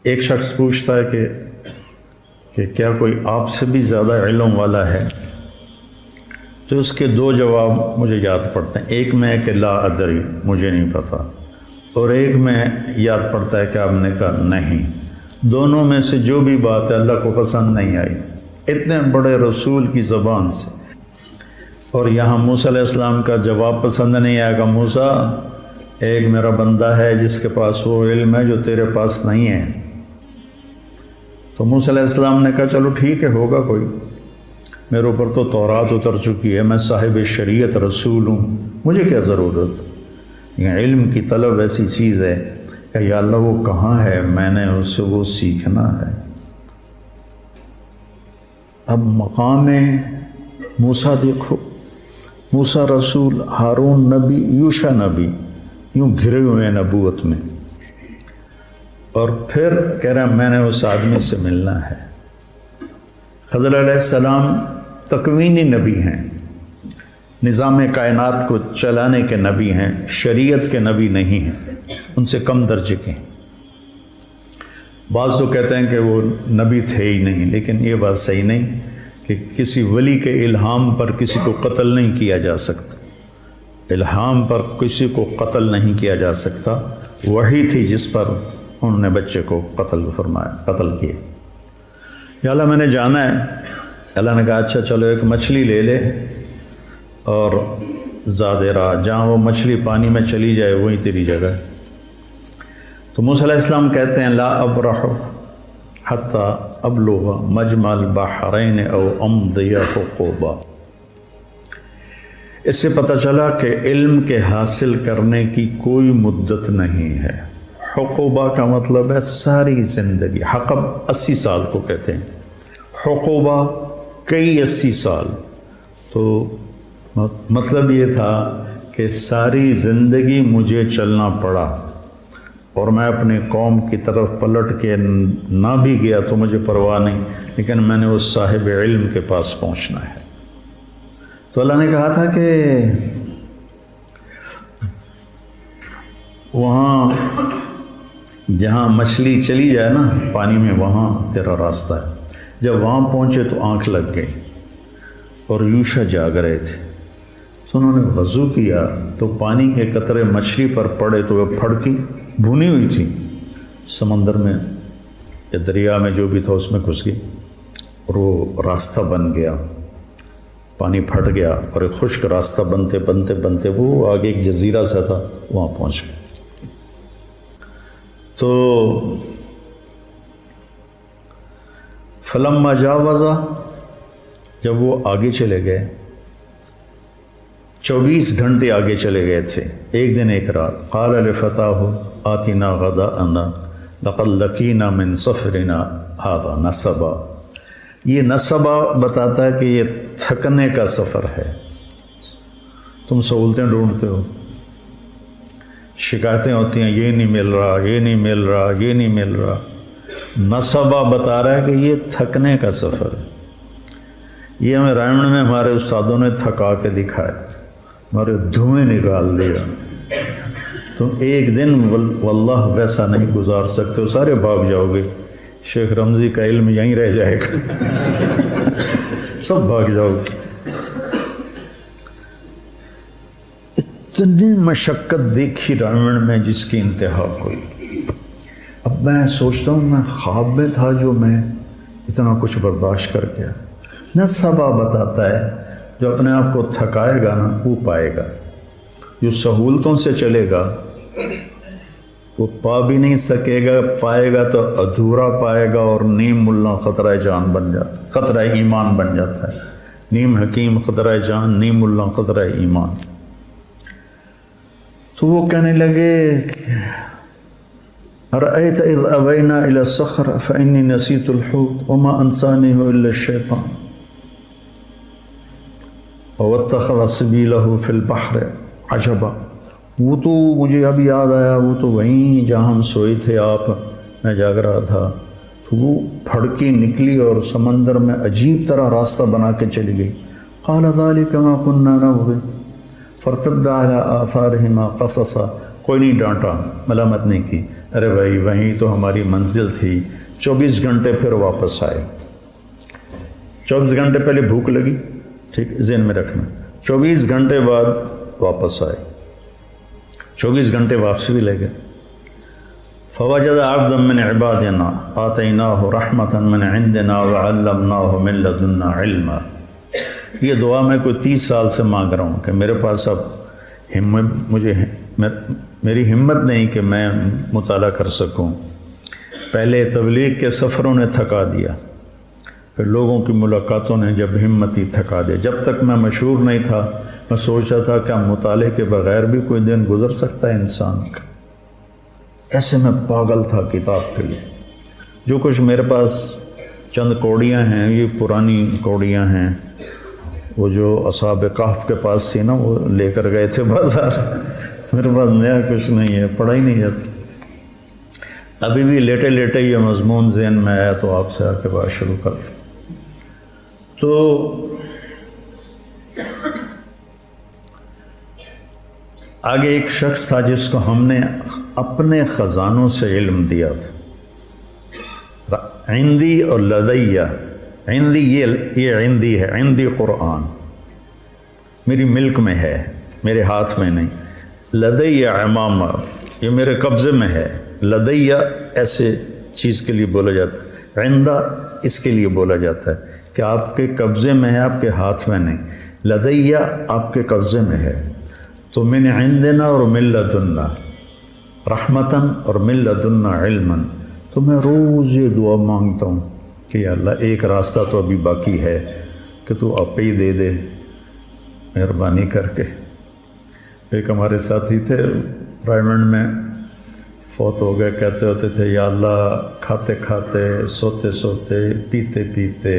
ایک شخص پوچھتا ہے کہ کیا کوئی آپ سے بھی زیادہ علم والا ہے؟ تو اس کے دو جواب مجھے یاد پڑتے ہیں. ایک میں کہ لا ادری، مجھے نہیں پتہ، اور ایک میں یاد پڑتا ہے کہ آپ نے کہا نہیں. دونوں میں سے جو بھی بات ہے اللہ کو پسند نہیں آئی اتنے بڑے رسول کی زبان سے. اور یہاں موسیٰ علیہ السلام کا جواب پسند نہیں آیا کہ موسیٰ، ایک میرا بندہ ہے جس کے پاس وہ علم ہے جو تیرے پاس نہیں ہے. تو موسیٰ علیہ السلام نے کہا چلو ٹھیک ہے، ہوگا کوئی، میرے اوپر تو تورات اتر چکی ہے، میں صاحب شریعت رسول ہوں، مجھے کیا ضرورت. یہ علم کی طلب ایسی چیز ہے کہ یا اللہ وہ کہاں ہے، میں نے اس سے وہ سیکھنا ہے. اب مقام موسیٰ دیکھو، موسیٰ رسول، ہارون نبی، یوشع نبی، یوں گھرے ہوئے ہیں نبوت میں، اور پھر کہہ رہا میں نے اس آدمی سے ملنا ہے. خضر علیہ السلام تکوینی نبی ہیں، نظام کائنات کو چلانے کے نبی ہیں، شریعت کے نبی نہیں ہیں، ان سے کم درجے کے ہیں. بعض تو کہتے ہیں کہ وہ نبی تھے ہی نہیں، لیکن یہ بات صحیح نہیں کہ کسی ولی کے الہام پر کسی کو قتل نہیں کیا جا سکتا. الہام پر کسی کو قتل نہیں کیا جا سکتا. وحی تھی جس پر انہوں نے بچے کو قتل کیا. یا اللہ میں نے جانا ہے. اللہ نے کہا اچھا چلو ایک مچھلی لے لے اور زیادہ راہ، جہاں وہ مچھلی پانی میں چلی جائے وہیں تیری جگہ ہے. تو موسیٰ علیہ السلام کہتے ہیں لا ابرح حتی ابلغ مجمع البحرین او امضی حقوبا. اس سے پتہ چلا کہ علم کے حاصل کرنے کی کوئی مدت نہیں ہے. حقوبہ کا مطلب ہے ساری زندگی. حقب 80 سال کو کہتے ہیں، حقوبہ کئی 80 سال. تو مطلب یہ تھا کہ ساری زندگی مجھے چلنا پڑا، اور میں اپنے قوم کی طرف پلٹ کے نہ بھی گیا تو مجھے پرواہ نہیں، لیکن میں نے اس صاحب علم کے پاس پہنچنا ہے. تو اللہ نے کہا تھا کہ وہاں جہاں مچھلی چلی جائے نا پانی میں، وہاں تیرا راستہ ہے. جب وہاں پہنچے تو آنکھ لگ گئی اور یوشع جاگ رہے تھے. تو انہوں نے وضو کیا تو پانی کے قطرے مچھلی پر پڑے تو وہ پھڑکی، بھونی ہوئی تھی، سمندر میں یا دریا میں جو بھی تھا اس میں گھس گئی، اور وہ راستہ بن گیا. پانی پھٹ گیا اور ایک خشک راستہ بنتے بنتے بنتے وہ آگے ایک جزیرہ سا تھا، وہاں پہنچ گئے. تو فلما جاوزا، جب وہ آگے چلے گئے، 24 گھنٹے آگے چلے گئے تھے، ایک دن ایک رات. قال لفتاه آتنا غداءنا لقد لقينا من سفرنا هذا نصبا. یہ نصبا بتاتا ہے کہ یہ تھکنے کا سفر ہے. تم سہولتیں ڈھونڈتے ہو، شکایتیں ہوتی ہیں یہ نہیں مل رہا، یہ نہیں مل رہا، یہ نہیں مل رہا. نصبا بتا رہا ہے کہ یہ تھکنے کا سفر ہے. یہ ہمیں رائمن میں ہمارے استادوں نے تھکا کے دکھایا، ہمارے دھوئیں نکال دیا. تم ایک دن واللہ ویسا نہیں گزار سکتے ہو، سارے بھاگ جاؤ گے. شیخ رمضی کا علم یہیں رہ جائے گا، سب بھاگ جاؤ گے. اتنی مشقت دیکھی رائمن میں جس کی انتہا کوئی. اب میں سوچتا ہوں میں خواب میں تھا جو میں اتنا کچھ برداشت کر گیا. نصبا بتاتا ہے جو اپنے آپ کو تھکائے گا نا وہ پائے گا، جو سہولتوں سے چلے گا وہ پا بھی نہیں سکے گا، پائے گا تو ادھورا پائے گا، اور نیم ملا خطرہ جان بن جاتا، خطرہ ایمان بن جاتا ہے. نیم حکیم خطرہ جان، نیم ملا خطرہ ایمان. تو وہ کہنے لگے ارأیت اذ اوینا الی الصخرۃ فانی نسیت الحوت وما انسانیہ الا الشیطان واتخذ سبیلہ فی البحر عجبا. وہ تو مجھے اب یاد آیا، وہ تو وہیں جہاں ہم سوئے تھے، آپ، میں جاگ رہا تھا، تو وہ پھڑکی نکلی اور سمندر میں عجیب طرح راستہ بنا کے چلی گئی. قال ذلک ما كنا نبغي فارتد على آثارهما قصصا. کوئی نہیں ڈانٹا، ملامت نہیں کی. ارے بھائی وہیں تو ہماری منزل تھی. 24 گھنٹے پھر واپس آئے. 24 گھنٹے پہلے بھوک لگی، ٹھیک ذہن میں رکھنا. 24 گھنٹے بعد واپس آئے. 24 گھنٹے واپسی بھی لے گئے. فوجد عبدا من عبادنا آتیناہ رحمۃ من عندنا وعلمناہ من لدنا علما. یہ دعا میں کوئی 30 سال سے مانگ رہا ہوں کہ میرے پاس اب میری ہمت نہیں کہ میں مطالعہ کر سکوں. پہلے تبلیغ کے سفروں نے تھکا دیا، پھر لوگوں کی ملاقاتوں نے جب ہمت ہی تھکا دیا. جب تک میں مشہور نہیں تھا میں سوچا تھا کہ مطالعے کے بغیر بھی کوئی دن گزر سکتا ہے انسان کا. ایسے میں پاگل تھا کتاب کے لیے. جو کچھ میرے پاس چند کوڑیاں ہیں، یہ پرانی کوڑیاں ہیں، وہ جو اصحاب کہف کے پاس تھی نا وہ لے کر گئے تھے بازار. میرے پاس نیا کچھ نہیں ہے، پڑھا ہی نہیں جاتا. ابھی بھی لیٹے لیٹے یہ مضمون ذہن میں آیا تو آپ سے آ کے بات شروع کرتے. تو آگے ایک شخص تھا جس کو ہم نے اپنے خزانوں سے علم دیا تھا. عندی اور لدیہ. عندی یہ عندی ہے، عندی قرآن میری ملک میں ہے، میرے ہاتھ میں نہیں. لدیہ امامہ یہ میرے قبضے میں ہے. لدیہ ایسے چیز کے لیے بولا جاتا ہے. عندہ اس کے لیے بولا جاتا ہے کہ آپ کے قبضے میں ہے، آپ کے ہاتھ میں نہیں. لدیہ آپ کے قبضے میں ہے. تو من عندنا اور من لدنا رحمتاً اور من لدنا علماً. تو میں روز یہ دعا مانگتا ہوں کہ یا اللہ ایک راستہ تو ابھی باقی ہے کہ تو آپ ہی دے دے مہربانی کر کے. ایک ہمارے ساتھی تھے رائمنڈ میں، فوت ہو گئے. کہتے ہوتے تھے یا اللہ کھاتے کھاتے، سوتے سوتے، پیتے پیتے،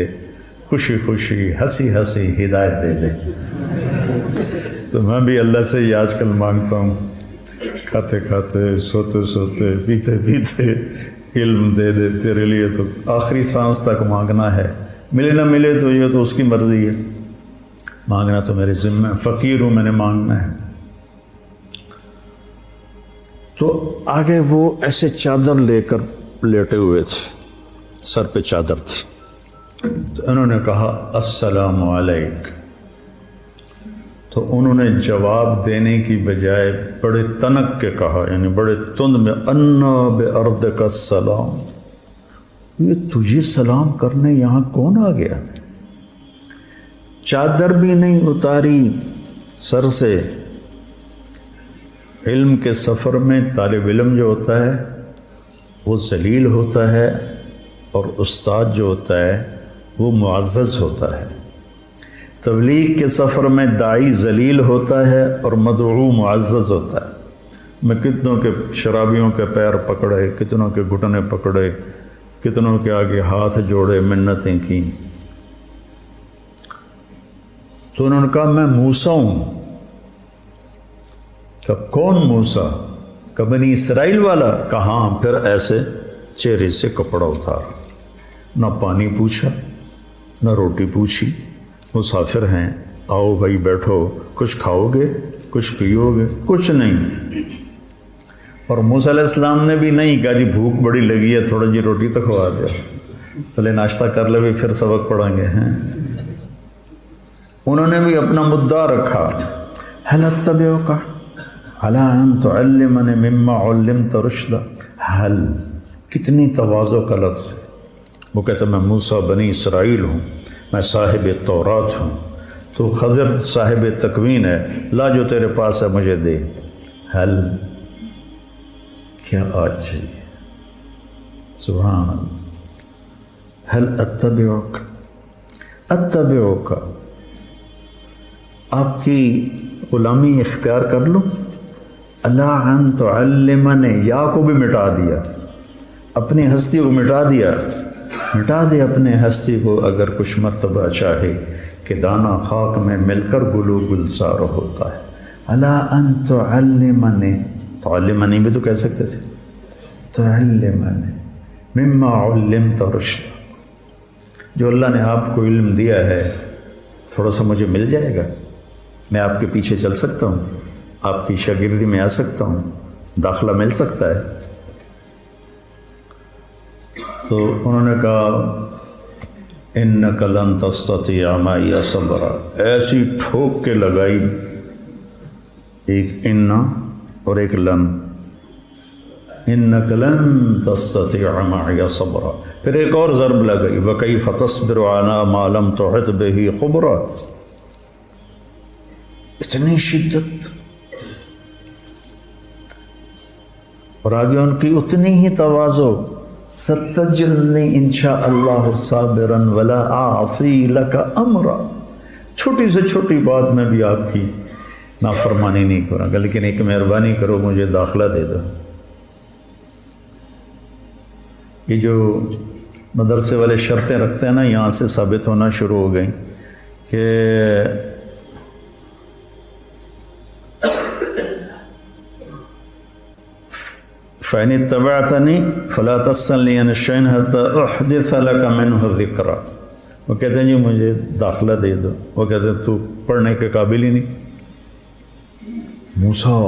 خوشی خوشی، ہنسی ہنسی ہدایت دے دے. تو میں بھی اللہ سے یہ آج کل مانگتا ہوں، کھاتے کھاتے، سوتے سوتے، پیتے پیتے علم دے دے. تیرے لیے تو آخری سانس تک مانگنا ہے، ملے نہ ملے تو یہ تو اس کی مرضی ہے، مانگنا تو میرے ذمہ ہے. فقیر ہوں، میں نے مانگنا ہے. تو آگے وہ ایسے چادر لے کر لیٹے ہوئے تھے، سر پہ چادر تھی. تو انہوں نے کہا السلام علیک. تو انہوں نے جواب دینے کی بجائے بڑے تنک کے کہا، یعنی بڑے تند میں، انا بارضک السلام. یہ تجھے سلام کرنے یہاں کون آ گیا؟ چادر بھی نہیں اتاری سر سے. علم کے سفر میں طالب علم جو ہوتا ہے وہ ذلیل ہوتا ہے، اور استاد جو ہوتا ہے وہ معزز ہوتا ہے. تبلیغ کے سفر میں داعی ذلیل ہوتا ہے اور مدعو معزز ہوتا ہے. میں کتنوں کے شرابیوں کے پیر پکڑے، کتنوں کے گھٹنے پکڑے، کتنوں کے آگے ہاتھ جوڑے، منتیں کی. تو انہوں نے کہا میں موسیٰ ہوں. کہ کون موسیٰ؟ کہ بنی اسرائیل والا. کہاں؟ پھر ایسے چہرے سے کپڑا اتارا. نہ پانی پوچھا، نہ روٹی پوچھی. مسافر ہیں، آؤ بھائی بیٹھو، کچھ کھاؤ گے، کچھ پیو گے؟ کچھ نہیں. اور موسیٰ علیہ السلام نے بھی نہیں کہا جی بھوک بڑی لگی ہے تھوڑا جی روٹی تو کھوا دیا، پہلے ناشتہ کر لے بھی پھر سبق پڑھیں گے. ہیں انہوں نے بھی اپنا مدعا رکھا. هل اتبعک علی ان تعلمنی مما علمت رشدا. حل کتنی تواضع کا لفظ ہے. وہ کہتا میں موسیٰ بنی اسرائیل ہوں، میں صاحب تورات ہوں، تو خضر صاحب تکوین ہے، لا جو تیرے پاس ہے مجھے دے. حل کیا آج چاہیے، سبحان اللہ. حل اتبعک، اتبعک آپ کی غلامی اختیار کر لوں. اللہ ان تعلمنی، یا کو بھی مٹا دیا، اپنی ہستی کو مٹا دیا. مٹا دے اپنے ہستی کو اگر کچھ مرتبہ چاہے کہ دانہ خاک میں مل کر گلو گلزار ہوتا ہے. اللہ ان تعلمنی، تعلمنی بھی تو کہہ سکتے تھے. تعلمنی مما علمت رشدا، جو اللہ نے آپ کو علم دیا ہے تھوڑا سا مجھے مل جائے گا، میں آپ کے پیچھے چل سکتا ہوں، آپ کی شاگردی میں آ سکتا ہوں، داخلہ مل سکتا ہے. تو انہوں نے کہا انک لن تستطیع معی صبرا، ایسی ٹھوک کے لگائی، ایک ان اور ایک لن، انک لن تستطیع معی صبرا، پھر ایک اور ضرب لگائی وکیف تصبر علی ما لم تحط بہ خبرا، اتنی شدت، اور آگے ان کی اتنی ہی تواضع، ستجدنی انشاء اللہ صابرا ولا اعصی لک امرا، چھوٹی سے چھوٹی بات میں بھی آپ کی نافرمانی نہیں کروں گا، لیکن ایک مہربانی کرو مجھے داخلہ دے دو۔ یہ جو مدرسے والے شرطیں رکھتے ہیں نا، یہاں سے ثابت ہونا شروع ہو گئیں کہ فَإِنِ اتَّبَعْتَنِي فَلَا تَسْأَلْنِي عَنِ شَيْءٍ حَتَّى أُحْدِثَ لَكَ مِنْهُ ذِكْرًا، وہ کہتے ہیں جی مجھے داخلہ دے دو، وہ کہتے ہیں تو پڑھنے کے قابل ہی نہیں۔ موسیٰ،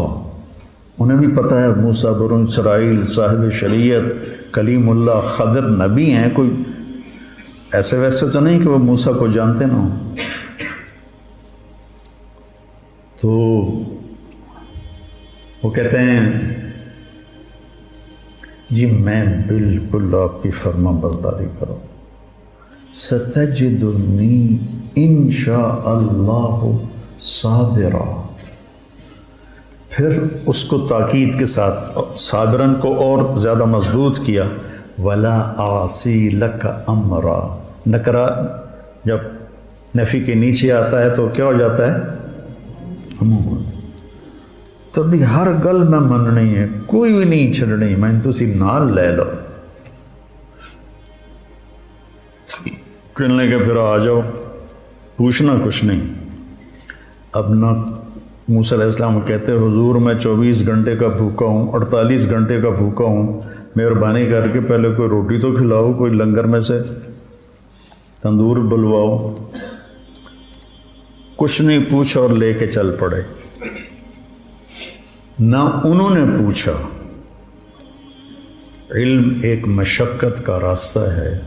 انہیں بھی پتہ ہے موسیٰ بنو اسرائیل صاحب شریعت کلیم اللہ خضر نبی ہیں، کوئی ایسے ویسے تو نہیں کہ وہ موسیٰ کو جانتے نہ ہوں۔ تو وہ کہتے ہیں جی میں بالکل آپ کی فرما برداری کروں، ستجدنی انشاء اللہ صابرا، پھر اس کو تاکید کے ساتھ صابرن کو اور زیادہ مضبوط کیا، ولا اعصی لک امرا، نکرہ جب نفی کے نیچے آتا ہے تو کیا ہو جاتا ہے؟ تو بھی ہر گل میں مننی ہے، کوئی بھی نہیں چھڑنی، میں تسی نال لے لو، کہنے کے پھر آ جاؤ، پوچھنا کچھ نہیں۔ اب نہ موسیٰ علیہ السلام کہتے حضور میں 24 گھنٹے کا بھوکا ہوں، 48 گھنٹے کا بھوکا ہوں، مہربانی کر کے پہلے کوئی روٹی تو کھلاؤ، کوئی لنگر میں سے تندور بلواؤ، کچھ نہیں پوچھا اور لے کے چل پڑے۔ نہ انہوں نے پوچھا، علم ایک مشقت کا راستہ ہے،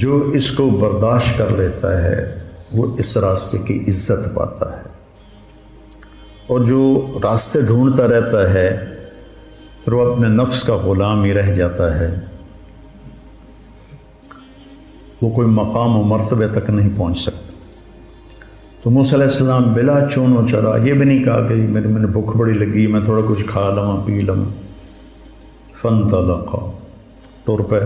جو اس کو برداشت کر لیتا ہے وہ اس راستے کی عزت پاتا ہے، اور جو راستے ڈھونڈتا رہتا ہے پھر وہ اپنے نفس کا غلام ہی رہ جاتا ہے، وہ کوئی مقام و مرتبے تک نہیں پہنچ سکتا۔ تو موسیٰ علیہ السلام بلا چون و چرا، یہ بھی نہیں کہا کہ میں بھوک بڑی لگی میں تھوڑا کچھ کھا لوں پی لوں، فانطلقا، ٹور پہ۔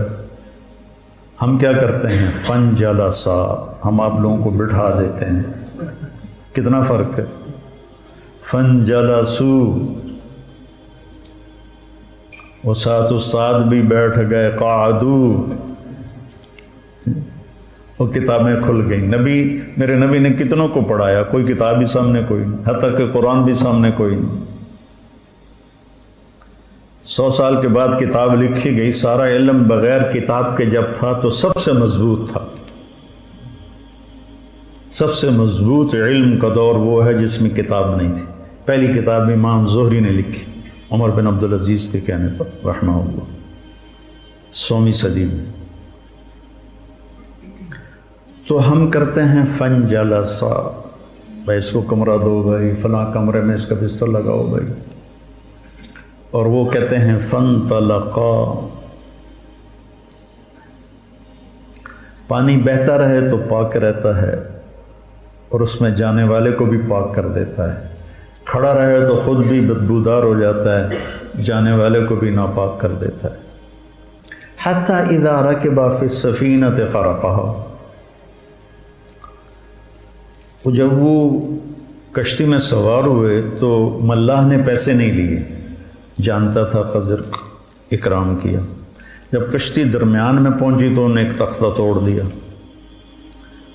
ہم کیا کرتے ہیں؟ فانجلسا، ہم آپ لوگوں کو بٹھا دیتے ہیں، کتنا فرق ہے؟ فانجلسو، وہ ساتھ استاد بھی بیٹھ گئے، قعدو، وہ کتابیں کھل گئیں۔ میرے نبی نے کتنوں کو پڑھایا، کوئی کتاب بھی سامنے کوئی نہیں، حتیٰ کہ قرآن بھی سامنے کوئی نہیں۔ 100 سال کے بعد کتاب لکھی گئی، سارا علم بغیر کتاب کے جب تھا تو سب سے مضبوط تھا۔ سب سے مضبوط علم کا دور وہ ہے جس میں کتاب نہیں تھی۔ پہلی کتاب امام زہری نے لکھی، عمر بن عبدالعزیز کے کہنے پر رحمہ اللہ، 100ویں صدی میں۔ تو ہم کرتے ہیں فن جلسا، بھائی اس کو کمرہ دو، بھائی فلاں کمرے میں اس کا بستر لگاؤ بھائی، اور وہ کہتے ہیں فن طلقا، پانی بہتا رہے تو پاک رہتا ہے اور اس میں جانے والے کو بھی پاک کر دیتا ہے، کھڑا رہے تو خود بھی بدبودار ہو جاتا ہے، جانے والے کو بھی ناپاک کر دیتا ہے۔ حتی اذا رکب فی السفینۃ خرقہا، جب وہ کشتی میں سوار ہوئے تو ملاح نے پیسے نہیں لیے، جانتا تھا خضر اکرام کیا۔ جب کشتی درمیان میں پہنچی تو انہیں ایک تختہ توڑ دیا،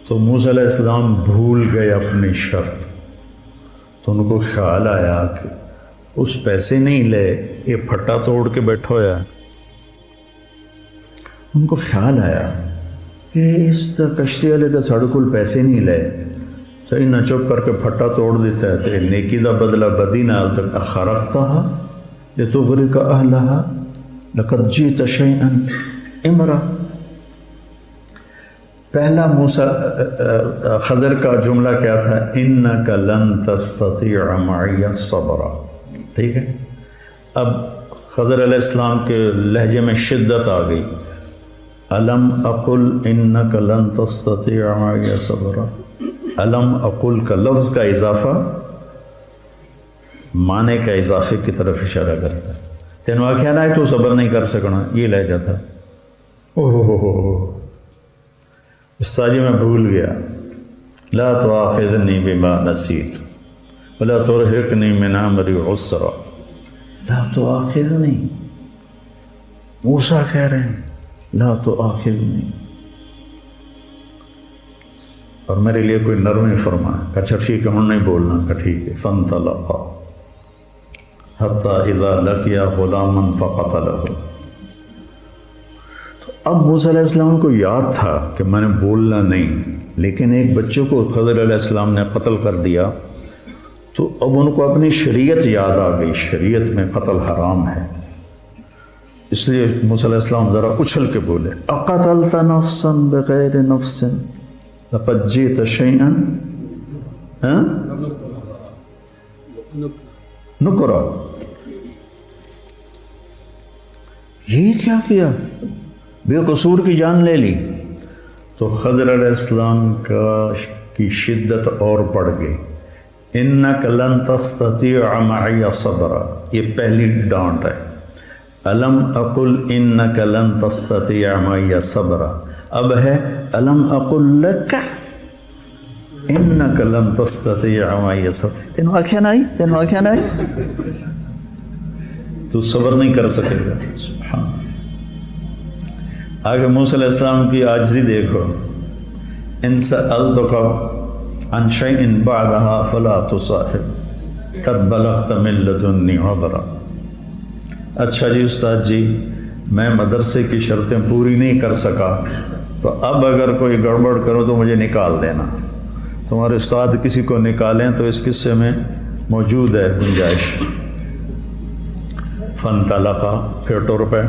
تو موسیٰ علیہ السلام بھول گئے اپنی شرط، تو ان کو خیال آیا کہ اس پیسے نہیں لے، یہ پھٹا توڑ کے بیٹھا ہوا ہے۔ ان کو خیال آیا کہ اس کشتی والے تو ساڑھے کول پیسے نہیں لے، تو انہیں چپ کر کے پھٹا توڑ دیتا ہے، تو نیکی دا بدلہ بدی نال تک اخرقتہا لتغرق اہلہا لقد جئت شیئا امرا، پہلا خضر کا جملہ کیا تھا؟ انک لن تستطیع معی صبرا، ٹھیک ہے؟ اب خضر علیہ السلام کے لہجے میں شدت آ گئی، الم اقل انک لن تستطیع معی صبرا، الم اقل کا لفظ کا اضافہ معنی کا اضافے کی طرف اشارہ کرتا ہے۔ تینوں آخیا نہ تو صبر نہیں کر سکنا، یہ لہجہ تھا۔ استاد جی میں بھول گیا، لا تؤاخذنی بما نسیت ولا ترہقنی من امری عسرا، لا تؤاخذنی، موسیٰ کہہ رہے ہیں لا تؤاخذنی، اور میرے لیے کوئی نرمی فرمائے کہ اچھا ٹھیک ہے ہم نہیں بولنا، کہ ٹھیک ہے۔ فانطلقا حتی اذا لقیا غلاما فقتلہ، تو اب موسیٰ علیہ السلام کو یاد تھا کہ میں نے بولنا نہیں، لیکن ایک بچے کو خضر علیہ السلام نے قتل کر دیا، تو اب ان کو اپنی شریعت یاد آ گئی، شریعت میں قتل حرام ہے، اس لیے موسیٰ علیہ السلام ذرا اچھل کے بولے اقتلت نفسا بغیر نفس لقد جئت شیئا نکرا، یہ کیا بے قصور کی جان لے لی۔ تو خضر علیہ السلام کی شدت اور بڑھ گئی، انک لن تستطیع معی صبرا، یہ پہلی ڈانٹ ہے۔ الم اقل انک لن تستطیع معی صبرا، اب ہے الم اقل لک انک لن تستطیع معی صبرا، تینوں آنکھیں نہ آئی تو صبر نہیں کر سکے گا۔ سبحان اللہ۔ آگے موسیٰ علیہ السلام کی عاجزی دیکھو، ان سألتک عن شیء بعدها فلا تصاحب قد بلغت من لدنی عذرا، اچھا جی استاد جی میں مدرسے کی شرطیں پوری نہیں کر سکا، تو اب اگر کوئی گڑبڑ کرو تو مجھے نکال دینا، تمہارے استاد کسی کو نکالیں تو اس قصے میں موجود ہے گنجائش۔ فانطلقا، پھر ٹر پہ۔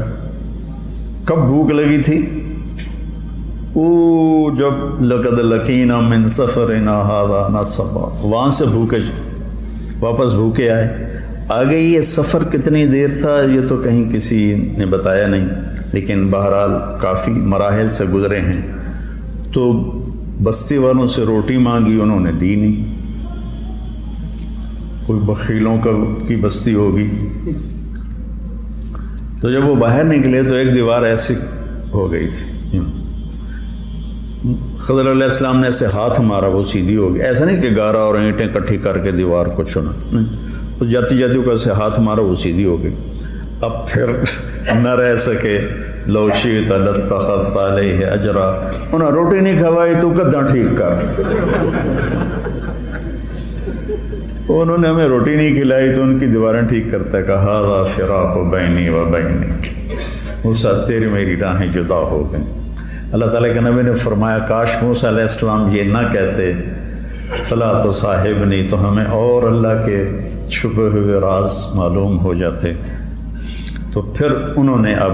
کب بھوک لگی تھی؟ جب لقد لقینا من سفرنا ھذا نصبا، وہاں سے واپس بھوکے آئے۔ آگے یہ سفر کتنی دیر تھا یہ تو کہیں کسی نے بتایا نہیں، لیکن بہرحال کافی مراحل سے گزرے ہیں۔ تو بستی والوں سے روٹی مانگی، انہوں نے دی نہیں، کوئی بخیلوں کی بستی ہوگی۔ تو جب وہ باہر نکلے تو ایک دیوار ایسی ہو گئی تھی، خضر علیہ السلام نے ایسے ہاتھ مارا وہ سیدھی ہو گئی، ایسا نہیں کہ گارا اور اینٹیں کٹھی کر کے دیوار کو چنا، تو جاتی کو ایسے ہاتھ مارا وہ سیدھی ہو گئی۔ اب پھر نہ رہ سکے، لو شئت لاتخذت علیہ اجرا، انہیں روٹی نہیں کھوائی تو کداں ٹھیک کر، انہوں نے ہمیں روٹی نہیں کھلائی تو ان کی دیواریں ٹھیک کرتا ہے، کہا ھذا فراق بینی و بینک، موسیٰ تیری میری راہیں جدا ہو گئیں۔ اللہ تعالیٰ کے نبی نے فرمایا کاش موسیٰ علیہ السلام یہ نہ کہتے فلا تصاحبنی، تو ہمیں اور اللہ کے چھپے ہوئے راز معلوم ہو جاتے۔ تو پھر انہوں نے اب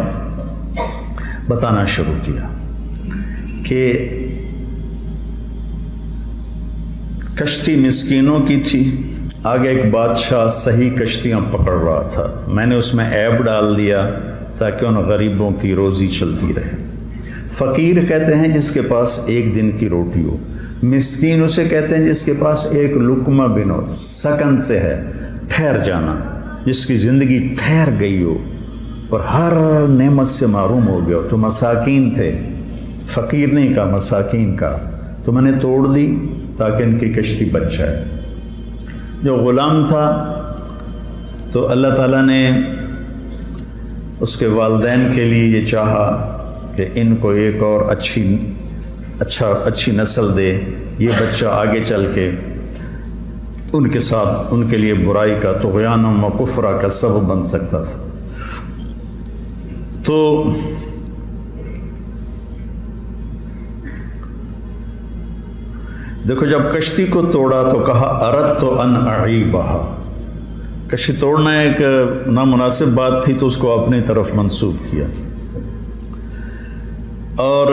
بتانا شروع کیا کہ کشتی مسکینوں کی تھی، آگے ایک بادشاہ صحیح کشتیاں پکڑ رہا تھا، میں نے اس میں عیب ڈال دیا تاکہ ان غریبوں کی روزی چلتی رہے۔ فقیر کہتے ہیں جس کے پاس ایک دن کی روٹی ہو، مسکین اسے کہتے ہیں جس کے پاس ایک لقمہ بن ہو، سکن سے ہے، ٹھہر جانا، جس کی زندگی ٹھہر گئی ہو اور ہر نعمت سے محروم ہو گیا ہو۔ تو مساکین تھے، فقیر نہیں کہا، مساکین کا، تو میں نے توڑ دی تاکہ ان کی کشتی بچ جائے۔ جو غلام تھا تو اللہ تعالیٰ نے اس کے والدین کے لیے یہ چاہا کہ ان کو ایک اور اچھی نسل دے، یہ بچہ آگے چل کے ان کے ساتھ ان کے لیے برائی کا، طغیان و کفرہ کا سبب بن سکتا تھا۔ تو دیکھو جب کشتی کو توڑا تو کہا اردت ان اعیبہا، کشتی توڑنا ایک نامناسب بات تھی تو اس کو اپنی طرف منسوب کیا۔ اور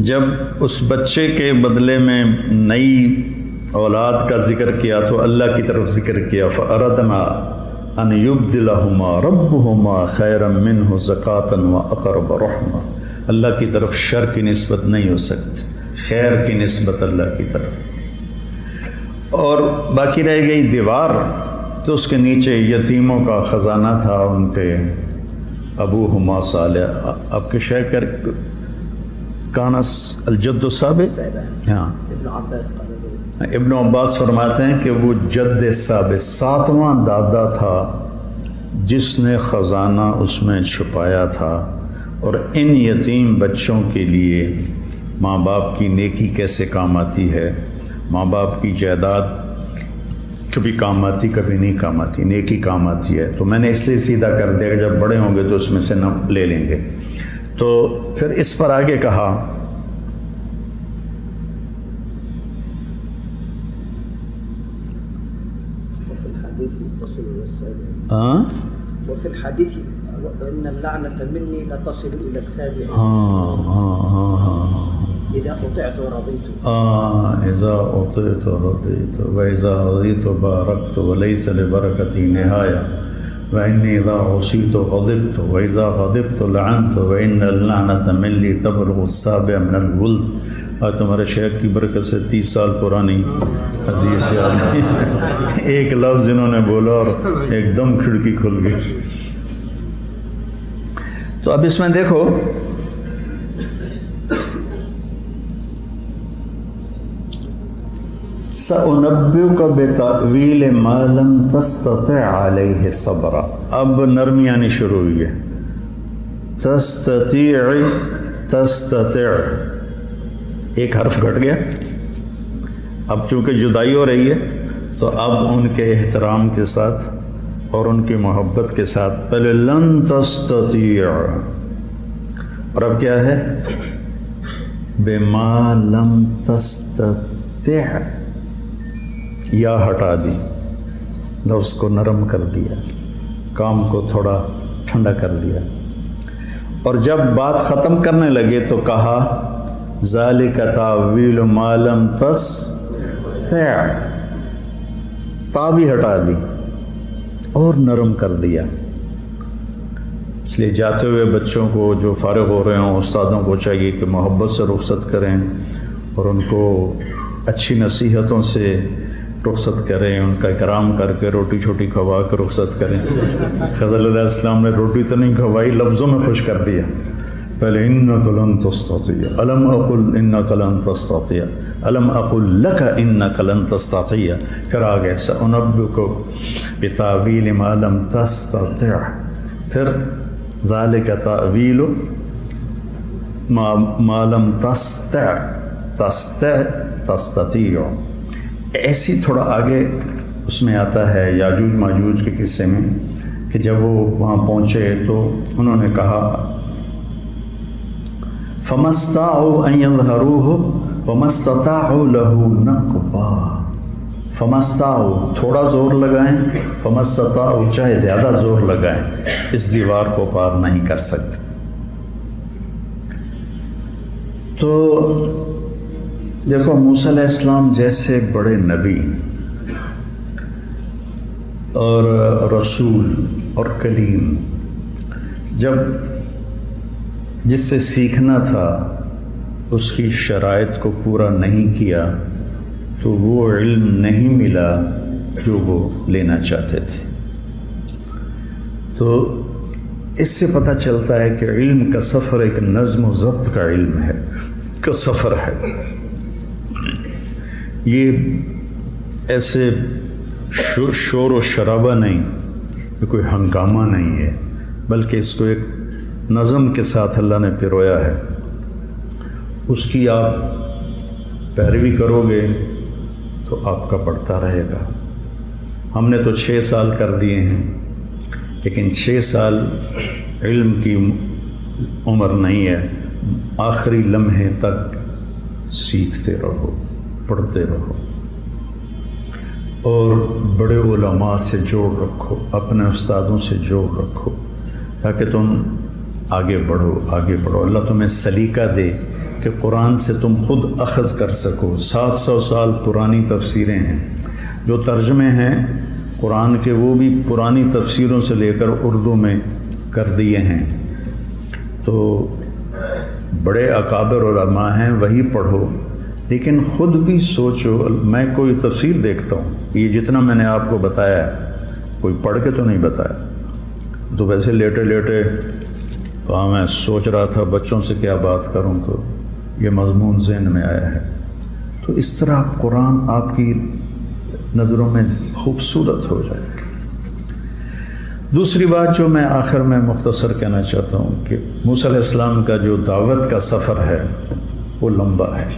جب اس بچے کے بدلے میں نئی اولاد کا ذکر کیا تو اللہ کی طرف ذکر کیا، فَأَرَدْنَا أَنْ يُبْدِلَهُمَا رَبُّهُمَا خَيْرًا مِّنْهُ زَكَاةً وَأَقْرَبَ رَحْمًا۔ اللہ کی طرف شر کی نسبت نہیں ہو سکتی، خیر کی نسبت اللہ کی طرف۔ اور باقی رہ گئی دیوار، تو اس کے نیچے یتیموں کا خزانہ تھا، ان کے ابوہما صالح، آپ کے شیخ کانس الجد السابق، ہاں ابن عباس فرماتے ہیں کہ وہ جد ثابت 7واں دادا تھا جس نے خزانہ اس میں چھپایا تھا۔ اور ان یتیم بچوں کے لیے ماں باپ کی نیکی کیسے کام آتی ہے، ماں باپ کی جائیداد کبھی کام آتی کبھی نہیں کام آتی، نیکی کام آتی ہے۔ تو میں نے اس لیے سیدھا کر دیا کہ جب بڑے ہوں گے تو اس میں سے نہ لے لیں گے۔ تو پھر اس پر آگے کہا وفي الحديث ان اللعنة مني لا تصل الى السابع اذا اطعت رضيت اذا اطعت رضيت واذا رضيت باركت وليس لبركتي نهاية واني اذا عصيت غضبت واذا غضبت لعنت وان اللعنة مني تبلغ السابع من الولد۔ آج تمہارے شیخ کی برکت سے 30 سال پرانی حدیث یاد ہے، ایک لفظ انہوں نے بولا اور ایک دم کھڑکی کھل گئی۔ تو اب اس میں دیکھو سأنبئک بتأویل ما لم تستطع علیہ صبرا۔ اب نرمی آنی شروع ہوئی ہے، تستطيع ایک حرف گھٹ گیا۔ اب چونکہ جدائی ہو رہی ہے تو اب ان کے احترام کے ساتھ اور ان کی محبت کے ساتھ پہلے لن تستطيع، اور اب کیا ہے بما لم تستطع، یا ہٹا دی، لفظ کو نرم کر دیا، کام کو تھوڑا ٹھنڈا کر دیا۔ اور جب بات ختم کرنے لگے تو کہا ذالک تاویل ما لم تستطع، تا بھی ہٹا دی اور نرم کر دیا۔ اس لیے جاتے ہوئے بچوں کو جو فارغ ہو رہے ہوں، استادوں کو چاہیے کہ محبت سے رخصت کریں اور ان کو اچھی نصیحتوں سے رخصت کریں، ان کا اکرام کر کے روٹی چھوٹی کھوا کے رخصت کریں۔ خضر علیہ السلام نے روٹی تو نہیں کھوائی، لفظوں میں خوش کر دیا۔ پہلے انک لن تستطيع، الم اقل انک لن تستطيع، الم اقل لک انک لن تستطيع، پھر آگے سأنبئک بتأویل ما لم تستطع، پھر ذالک تأویل ما لم تستطيع۔ ایسی تھوڑا آگے اس میں آتا ہے یاجوج ماجوج کے قصے میں کہ جب وہ وہاں پہنچے تو انہوں نے کہا فَمَا اسْتَطَاعُوا أَن يَظْهَرُوهُ وَمَا اسْتَطَاعُوا لَهُ نَقْبًا۔ فَمَا اسْتَطَاعُوا تھوڑا زور لگائیں، فَمَا اسْتَطَاعُوا چاہے زیادہ زور لگائیں اس دیوار کو پار نہیں کر سکتے۔ تو دیکھو موسیٰ علیہ السلام جیسے بڑے نبی اور رسول اور کلیم جب جس سے سیکھنا تھا اس کی شرائط کو پورا نہیں کیا تو وہ علم نہیں ملا جو وہ لینا چاہتے تھے۔ تو اس سے پتہ چلتا ہے کہ علم کا سفر ایک نظم و ضبط کا علم ہے، کا سفر ہے۔ یہ ایسے شور و شرابہ نہیں، یہ کوئی ہنگامہ نہیں ہے، بلکہ اس کو ایک نظم کے ساتھ اللہ نے پرویا ہے۔ اس کی آپ پیروی کرو گے تو آپ کا بڑھتا رہے گا۔ ہم نے تو 6 سال کر دیے ہیں، لیکن 6 سال علم کی عمر نہیں ہے، آخری لمحے تک سیکھتے رہو، پڑھتے رہو اور بڑے علماء سے جوڑ رکھو، اپنے استادوں سے جوڑ رکھو تاکہ تم آگے بڑھو. اللہ تمہیں سلیقہ دے کہ قرآن سے تم خود اخذ کر سکو. 700 سال پرانی تفسیریں ہیں، جو ترجمے ہیں قرآن کے وہ بھی پرانی تفسیروں سے لے کر اردو میں کر دیے ہیں. تو بڑے اکابر علماء ہیں، وہی پڑھو، لیکن خود بھی سوچو. میں کوئی تفسیر دیکھتا ہوں، یہ جتنا میں نے آپ کو بتایا ہے کوئی پڑھ کے تو نہیں بتایا، تو ویسے لیٹے وہاں میں سوچ رہا تھا بچوں سے کیا بات کروں، تو یہ مضمون ذہن میں آیا ہے. تو اس طرح قرآن آپ کی نظروں میں خوبصورت ہو جائے گا. دوسری بات جو میں آخر میں مختصر کہنا چاہتا ہوں کہ موسیٰ علیہ السلام کا جو دعوت کا سفر ہے وہ لمبا ہے،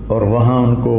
اور وہاں ان کو